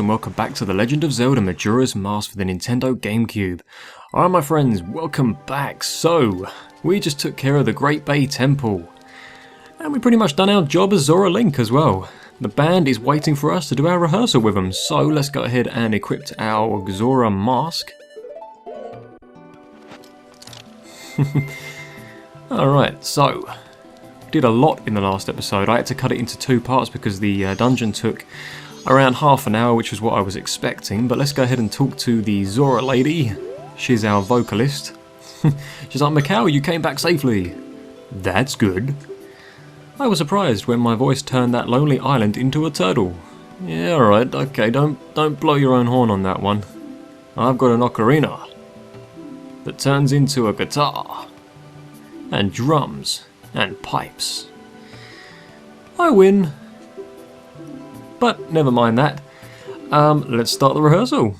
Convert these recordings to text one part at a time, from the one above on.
And welcome back to The Legend of Zelda Majora's Mask for the Nintendo GameCube. Alright my friends, welcome back. So, we just took care of the Great Bay Temple. And we pretty much done our job as Zora Link as well. The band is waiting for us to do our rehearsal with them, so let's go ahead and equip our Zora mask. Alright, so, did a lot in the last episode. I had to cut it into two parts because the dungeon took around half an hour, which was what I was expecting, but let's go ahead and talk to the Zora lady. She's our vocalist. She's like, Mikau, you came back safely. That's good. I was surprised when my voice turned that lonely island into a turtle. Yeah, alright, okay, don't blow your own horn on that one. I've got an ocarina that turns into a guitar, and drums, and pipes. I win. But never mind that. Let's start the rehearsal.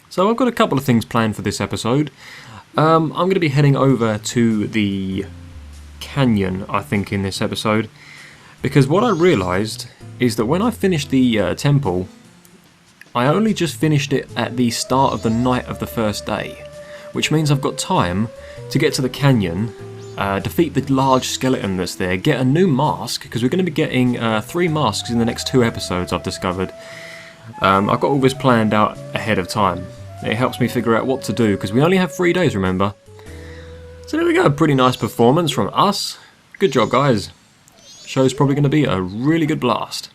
So I've got a couple of things planned for this episode. I'm going to be heading over to the canyon, I think, in this episode. Because what I realised is that when I finished the temple, I only just finished it at the start of the night of the first day. Which means I've got time to get to the canyon, defeat the large skeleton that's there, get a new mask, because we're going to be getting 3 masks in the next 2 episodes, I've discovered. I've got all this planned out ahead of time. It helps me figure out what to do, because we only have 3 days, remember. So there we go, pretty nice performance from us. Good job, guys. Show's probably going to be a really good blast.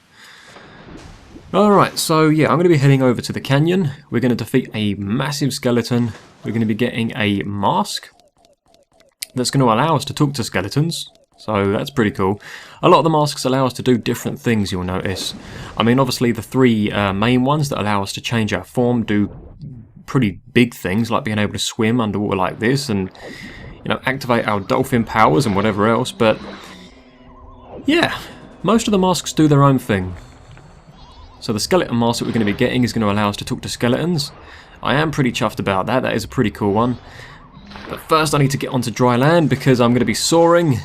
Alright, so yeah, I'm going to be heading over to the canyon. We're going to defeat a massive skeleton. We're going to be getting a mask that's going to allow us to talk to skeletons, so that's pretty cool. A lot of the masks allow us to do different things, you'll notice. I mean, obviously the 3 main ones that allow us to change our form do pretty big things, like being able to swim underwater like this, and, you know, activate our dolphin powers and whatever else, but yeah, most of the masks do their own thing. So the skeleton mask that we're going to be getting is going to allow us to talk to skeletons. I am pretty chuffed about that, that is a pretty cool one. But first I need to get onto dry land because I'm going to be soaring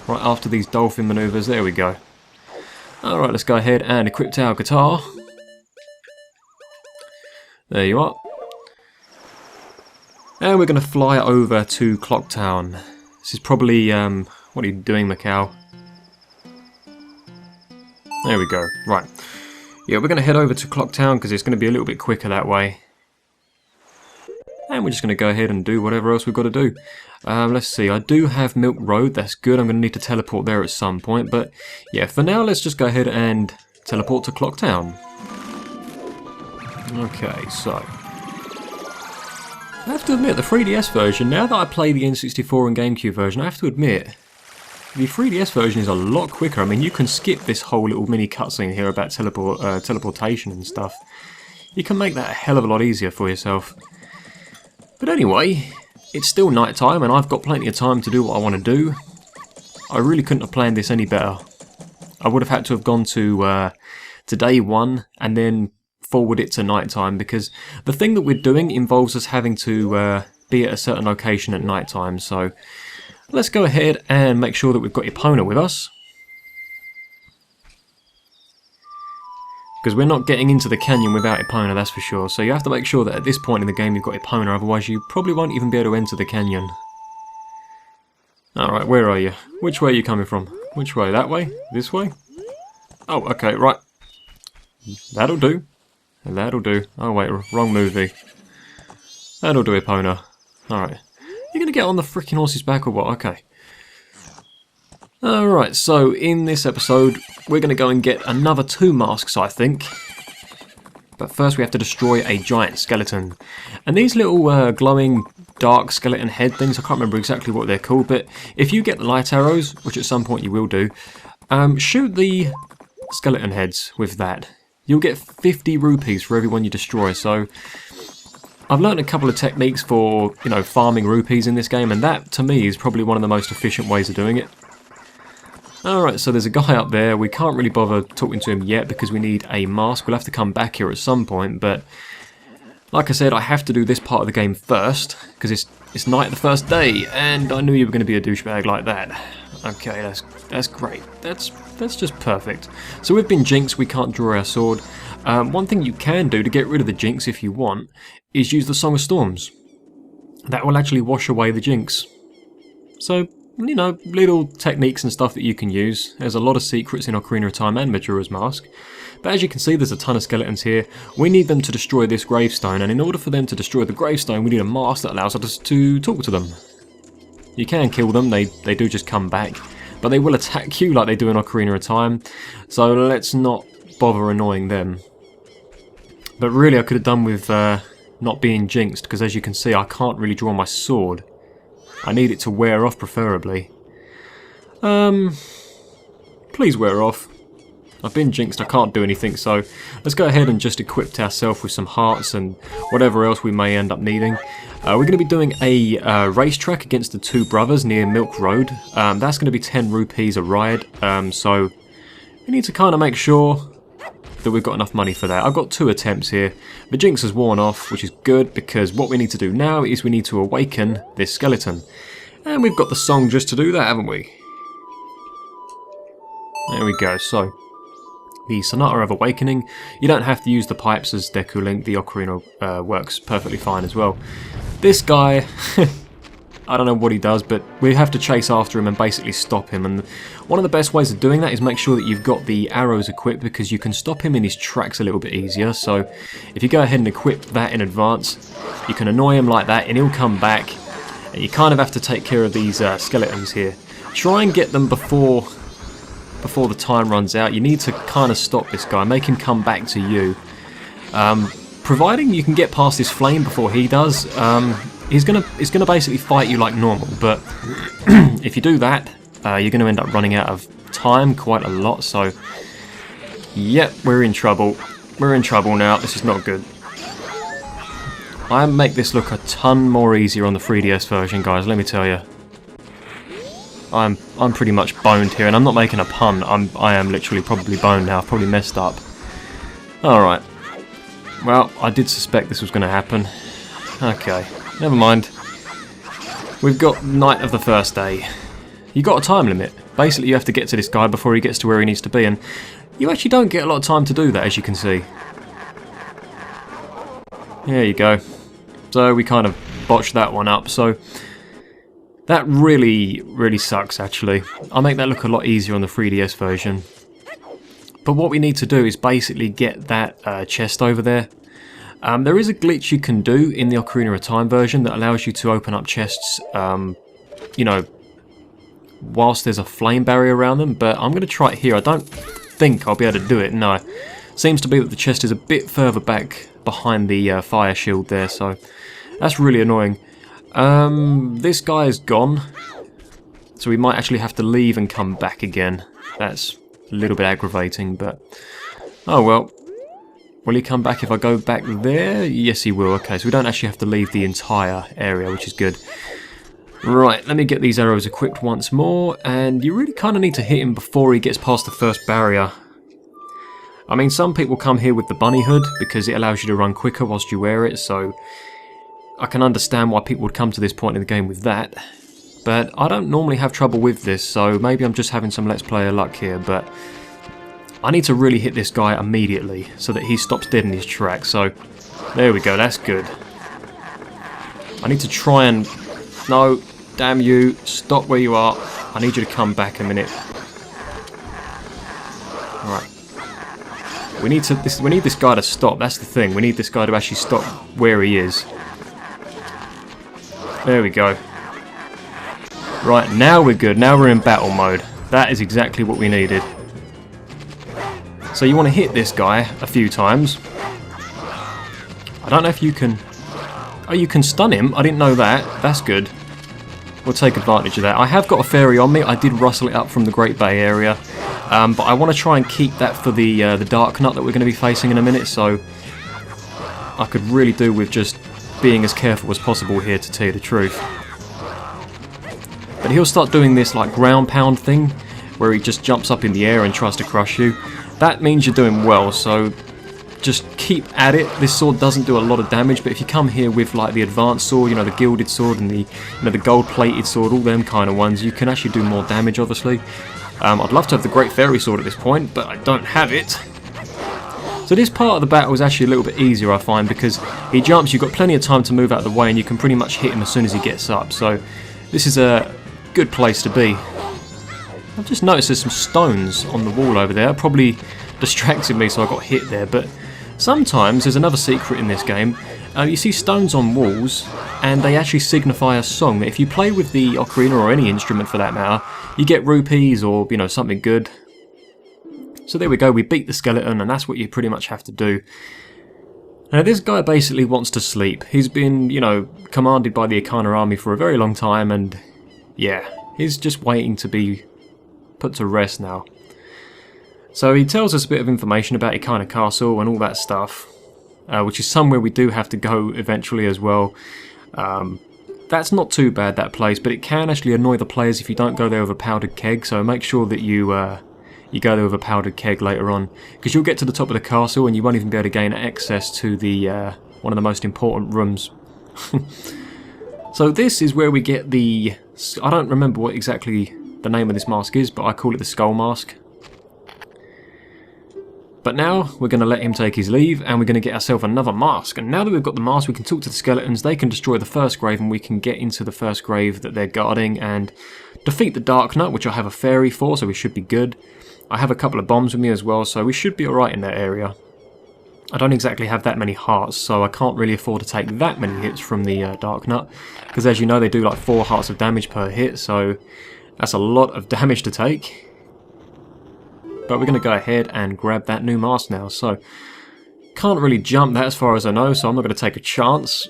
right after these dolphin maneuvers. There we go. Alright, let's go ahead and equip our guitar. There you are. And we're going to fly over to Clock Town. This is probably, what are you doing, Mikau? There we go, right. Yeah, we're going to head over to Clock Town because it's going to be a little bit quicker that way. And we're just going to go ahead and do whatever else we've got to do. Let's see, I do have Milk Road, that's good. I'm going to need to teleport there at some point. But yeah, for now, let's just go ahead and teleport to Clock Town. Okay, so I have to admit, the 3DS version, now that I play the N64 and GameCube version, I have to admit, the 3DS version is a lot quicker. I mean, you can skip this whole little mini cutscene here about teleportation and stuff. You can make that a hell of a lot easier for yourself. But anyway, it's still night time and I've got plenty of time to do what I want to do. I really couldn't have planned this any better. I would have had to have gone to day 1 and then forward it to night time, because the thing that we're doing involves us having to be at a certain location at night time. So let's go ahead and make sure that we've got Epona with us. Because we're not getting into the canyon without Epona, that's for sure. So you have to make sure that at this point in the game you've got Epona, otherwise you probably won't even be able to enter the canyon. Alright, where are you? Which way are you coming from? Which way? That way? This way? Oh, okay, right. That'll do. That'll do. Oh wait, wrong movie. That'll do, Epona. Alright. You're gonna get on the freaking horse's back or what? Okay. Alright, so in this episode, we're going to go and get another 2 masks, I think. But first we have to destroy a giant skeleton. And these little glowing dark skeleton head things, I can't remember exactly what they're called, but if you get the light arrows, which at some point you will do, shoot the skeleton heads with that. You'll get 50 rupees for every one you destroy, so I've learned a couple of techniques for, you know, farming rupees in this game, and that, to me, is probably one of the most efficient ways of doing it. Alright, so there's a guy up there. We can't really bother talking to him yet because we need a mask. We'll have to come back here at some point, but like I said, I have to do this part of the game first because it's night the first day, and I knew you were going to be a douchebag like that. Okay, let's That's great. That's just perfect. So we've been jinxed, we can't draw our sword. One thing you can do to get rid of the jinx if you want is use the Song of Storms. That will actually wash away the jinx. So, you know, little techniques and stuff that you can use. There's a lot of secrets in Ocarina of Time and Majora's Mask. But as you can see, there's a ton of skeletons here. We need them to destroy this gravestone, and in order for them to destroy the gravestone, we need a mask that allows us to talk to them. You can kill them, they do just come back, but they will attack you like they do in Ocarina of Time, so let's not bother annoying them. But really I could have done with not being jinxed, because as you can see I can't really draw my sword. I need it to wear off preferably. Please wear off. I've been jinxed, I can't do anything, so let's go ahead and just equip ourselves with some hearts and whatever else we may end up needing. We're going to be doing a racetrack against the two brothers near Milk Road. That's going to be 10 rupees a ride, so we need to kind of make sure that we've got enough money for that. I've got 2 attempts here. The jinx has worn off, which is good, because what we need to do now is we need to awaken this skeleton. And we've got the song just to do that, haven't we? There we go, so the Sonata of Awakening. You don't have to use the pipes as Deku Link, the ocarina works perfectly fine as well. This guy, I don't know what he does, but we have to chase after him and basically stop him. And one of the best ways of doing that is make sure that you've got the arrows equipped, because you can stop him in his tracks a little bit easier. So if you go ahead and equip that in advance, you can annoy him like that and he'll come back. And you kind of have to take care of these skeletons here. Try and get them before the time runs out. You need to kind of stop this guy, make him come back to you. Providing you can get past this flame before he does, he's gonna basically fight you like normal. But if you do that, you're gonna end up running out of time quite a lot. So, yep, we're in trouble. We're in trouble now. This is not good. I make this look a ton more easier on the 3DS version, guys. Let me tell you. I'm pretty much boned here, and I'm not making a pun. I am literally probably boned now. I've probably messed up. Alright. Well, I did suspect this was going to happen. Okay, never mind. We've got night of the first day. You got a time limit. Basically, you have to get to this guy before he gets to where he needs to be, and you actually don't get a lot of time to do that, as you can see. There you go. So we kind of botched that one up. So that really sucks, actually. I'll make that look a lot easier on the 3DS version. But what we need to do is basically get that chest over there. There is a glitch you can do in the Ocarina of Time version that allows you to open up chests, you know, whilst there's a flame barrier around them. But I'm going to try it here. I don't think I'll be able to do it, no. Seems to be that the chest is a bit further back behind the fire shield there, so that's really annoying. This guy is gone, so we might actually have to leave and come back again. That's a little bit aggravating, but oh well. Will he come back if I go back there? Yes, he will. Okay, so we don't actually have to leave the entire area, which is good. Right, let me get these arrows equipped once more, and you really kind of need to hit him before he gets past the first barrier. I mean, some people come here with the bunny hood because it allows you to run quicker whilst you wear it, so I can understand why people would come to this point in the game with that. But I don't normally have trouble with this, so maybe I'm just having some Let's Player luck here, but I need to really hit this guy immediately so that he stops dead in his tracks. So there we go, that's good. I need to try and... No, damn you, stop where you are. I need you to come back a minute. Alright. We need this guy to stop, that's the thing. We need this guy to actually stop where he is. There we go. Right, now we're good. Now we're in battle mode. That is exactly what we needed. So you want to hit this guy a few times. I don't know if you can... Oh, you can stun him. I didn't know that. That's good. We'll take advantage of that. I have got a fairy on me. I did rustle it up from the Great Bay area. But I want to try and keep that for the Dark Nut that we're going to be facing in a minute. So I could really do with just being as careful as possible here, to tell you the truth. But he'll start doing this like ground pound thing, where he just jumps up in the air and tries to crush you. That means you're doing well, so just keep at it. This sword doesn't do a lot of damage, but if you come here with like the advanced sword, you know, the gilded sword and the, you know, the gold plated sword, all them kind of ones, you can actually do more damage, obviously. I'd love to have the Great Fairy Sword at this point, but I don't have it. So this part of the battle is actually a little bit easier, I find, because he jumps, you've got plenty of time to move out of the way, and you can pretty much hit him as soon as he gets up. So this is a good place to be. I've just noticed there's some stones on the wall over there. It probably distracted me, so I got hit there. But sometimes there's another secret in this game. You see stones on walls, and they actually signify a song. If you play with the ocarina, or any instrument for that matter, you get rupees or, you know, something good. So there we go, we beat the skeleton, and that's what you pretty much have to do. Now this guy basically wants to sleep. He's been, you know, commanded by the Ikana army for a very long time, and yeah, he's just waiting to be put to rest now. So he tells us a bit of information about Ikana Castle and all that stuff, which is somewhere we do have to go eventually as well. That's not too bad, that place, but it can actually annoy the players if you don't go there with a powdered keg, so make sure that you go there with a powdered keg later on, because you'll get to the top of the castle and you won't even be able to gain access to the one of the most important rooms. So this is where we get the... I don't remember what exactly the name of this mask is, but I call it the Skull Mask. But now we're going to let him take his leave, and we're going to get ourselves another mask. And now that we've got the mask, we can talk to the skeletons, they can destroy the first grave, and we can get into the first grave that they're guarding and defeat the Dark Nut, which I have a fairy for, so we should be good. I have a couple of bombs with me as well, so we should be alright in that area. I don't exactly have that many hearts, so I can't really afford to take that many hits from the Dark Nut, because as you know they do like 4 hearts of damage per hit, so that's a lot of damage to take. But we're going to go ahead and grab that new mask now, so can't really jump that as far as I know, so I'm not going to take a chance.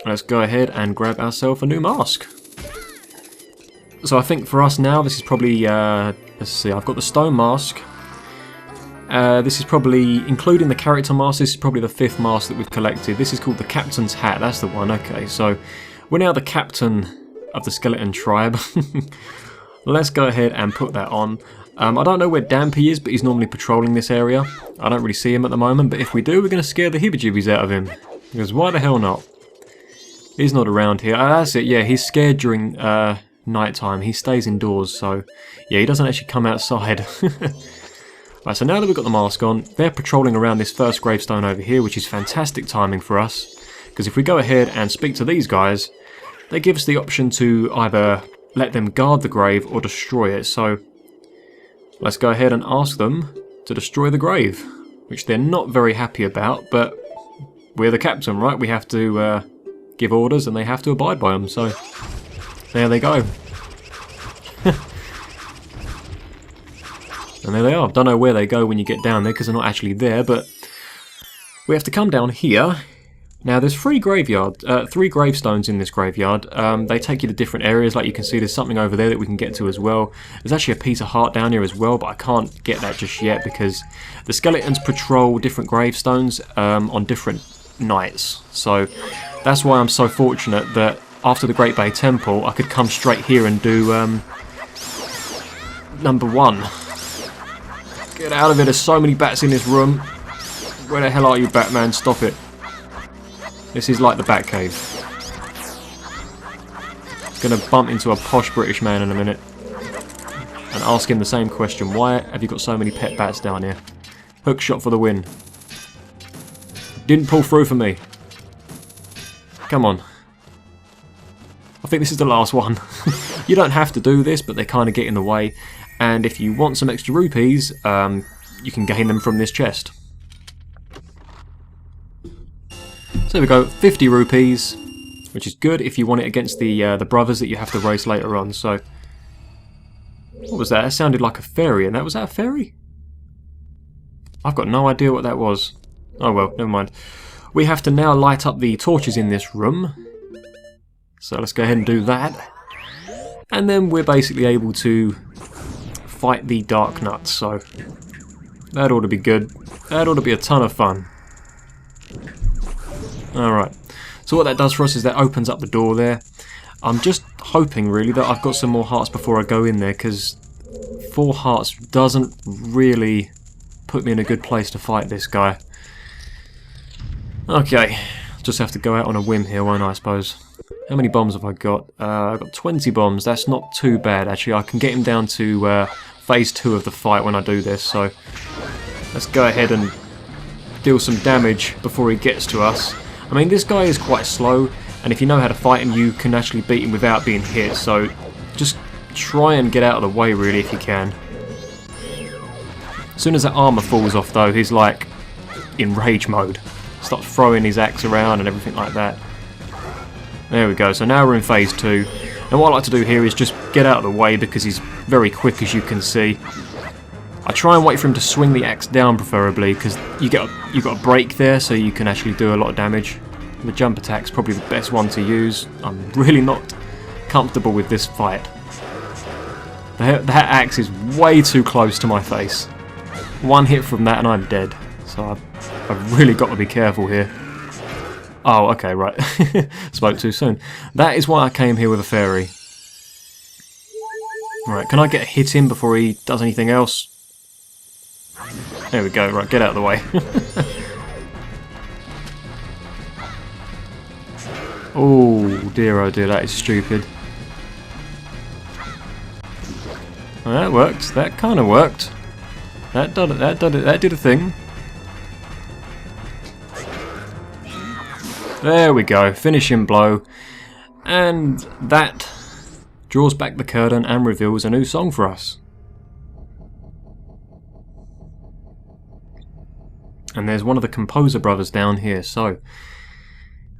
Let's go ahead and grab ourselves a new mask. So I think for us now, this is probably, let's see, I've got the stone mask. This is probably, including the character mask, this is probably the 5th mask that we've collected. This is called the Captain's Hat, that's the one, okay. So we're now the captain of the skeleton tribe. Let's go ahead and put that on. I don't know where Dampy is, but he's normally patrolling this area. I don't really see him at the moment, but if we do, we're going to scare the heebie-jeebies out of him. Because why the hell not? He's not around here. That's it, yeah, he's scared during... nighttime. He stays indoors, so yeah, he doesn't actually come outside. Right, so now that we've got the mask on, they're patrolling around this first gravestone over here, which is fantastic timing for us, because if we go ahead and speak to these guys, they give us the option to either let them guard the grave or destroy it. So let's go ahead and ask them to destroy the grave, which they're not very happy about, but we're the captain, right? We have to give orders and they have to abide by them, so there they go. And there they are. Don't know where they go when you get down there because they're not actually there, but we have to come down here. Now there's 3 gravestones in this graveyard. They take you to different areas, like you can see there's something over there that we can get to as well. There's actually a piece of heart down here as well, but I can't get that just yet because the skeletons patrol different gravestones on different nights. So that's why I'm so fortunate that after the Great Bay Temple, I could come straight here and do number 1. Get out of it, there's so many bats in this room. Where the hell are you, Batman? Stop it. This is like the Batcave. Gonna bump into a posh British man in a minute and ask him the same question. Why have you got so many pet bats down here? Hook shot for the win. Didn't pull through for me. Come on. I think this is the last one. You don't have to do this, but they kind of get in the way. And if you want some extra rupees, you can gain them from this chest. So there we go, 50 rupees, which is good if you want it against the brothers that you have to race later on. So, what was that? That sounded like a fairy, and was that a fairy? I've got no idea what that was. Oh well, never mind. We have to now light up the torches in this room. So let's go ahead and do that. And then we're basically able to fight the Dark Nut, so that ought to be good. That ought to be a ton of fun. Alright, so what that does for us is that opens up the door there. I'm just hoping really that I've got some more hearts before I go in there, because 4 hearts doesn't really put me in a good place to fight this guy. Okay, just have to go out on a whim here, won't I suppose. How many bombs have I got? I've got 20 bombs. That's not too bad, actually. I can get him down to 5 phase 2 of the fight when I do this, so let's go ahead and deal some damage before he gets to us. I mean, this guy is quite slow, and if you know how to fight him, you can actually beat him without being hit, so just try and get out of the way, really, if you can. As soon as that armour falls off, though, he's like in rage mode. Starts throwing his axe around and everything like that. There we go, so now we're in phase 2. And what I like to do here is just get out of the way because he's very quick, as you can see. I try and wait for him to swing the axe down, preferably, because you've got a break there, so you can actually do a lot of damage. The jump attack's probably the best one to use. I'm really not comfortable with this fight. That axe is way too close to my face. One hit from that and I'm dead. So I've really got to be careful here. Oh, okay, right. Spoke too soon. That is why I came here with a fairy. Right, can I get a hit in before he does anything else? There we go, right, get out of the way. Oh dear, that is stupid. Well, that worked, that kind of worked. That did a thing. There we go, finishing blow. And that draws back the curtain and reveals a new song for us. And there's one of the composer brothers down here, so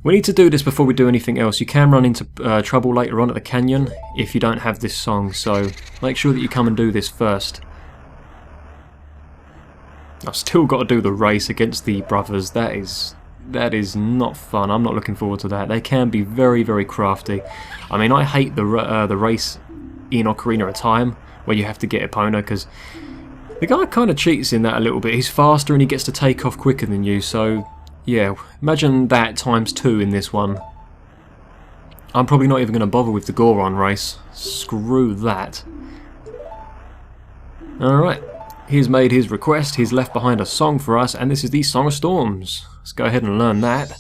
we need to do this before we do anything else. You can run into trouble later on at the canyon if you don't have this song, so make sure that you come and do this first. I've still got to do the race against the brothers. That is not fun. I'm not looking forward to that. They can be very, very crafty. I mean, I hate the race in Ocarina of Time where you have to get Epona, because the guy kind of cheats in that a little bit. He's faster and he gets to take off quicker than you, so yeah, imagine that times 2 in this one. I'm probably not even going to bother with the Goron race. Screw that. Alright, he's made his request, he's left behind a song for us, and this is the Song of Storms. Let's go ahead and learn that.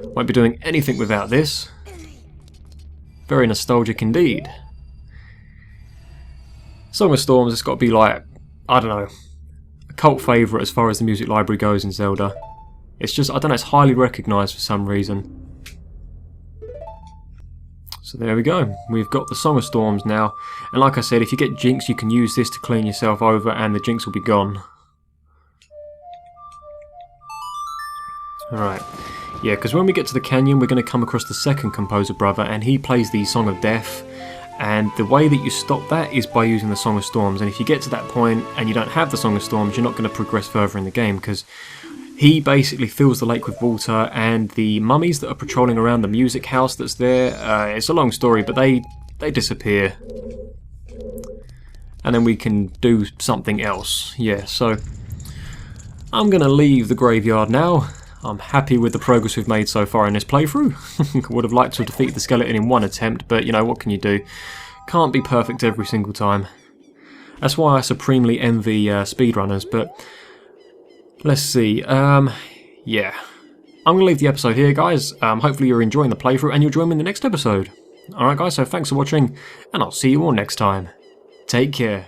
Won't be doing anything without this. Very nostalgic indeed. Song of Storms, it's got to be like, I don't know, a cult favourite as far as the music library goes in Zelda. It's just, I don't know, it's highly recognised for some reason. So there we go, we've got the Song of Storms now, and like I said, if you get Jinxed, you can use this to clean yourself over and the Jinx will be gone. Alright, yeah, because when we get to the canyon we're going to come across the second composer brother, and he plays the Song of Death, and the way that you stop that is by using the Song of Storms, and if you get to that point and you don't have the Song of Storms, you're not going to progress further in the game, because he basically fills the lake with water, and the mummies that are patrolling around the music house that's there, it's a long story, but they disappear. And then we can do something else. Yeah, so I'm going to leave the graveyard now. I'm happy with the progress we've made so far in this playthrough. Would have liked to defeat the skeleton in one attempt, but you know, what can you do? Can't be perfect every single time. That's why I supremely envy speedrunners, but let's see, yeah. I'm going to leave the episode here, guys. Hopefully you're enjoying the playthrough and you'll join me in the next episode. Alright guys, so thanks for watching, and I'll see you all next time. Take care.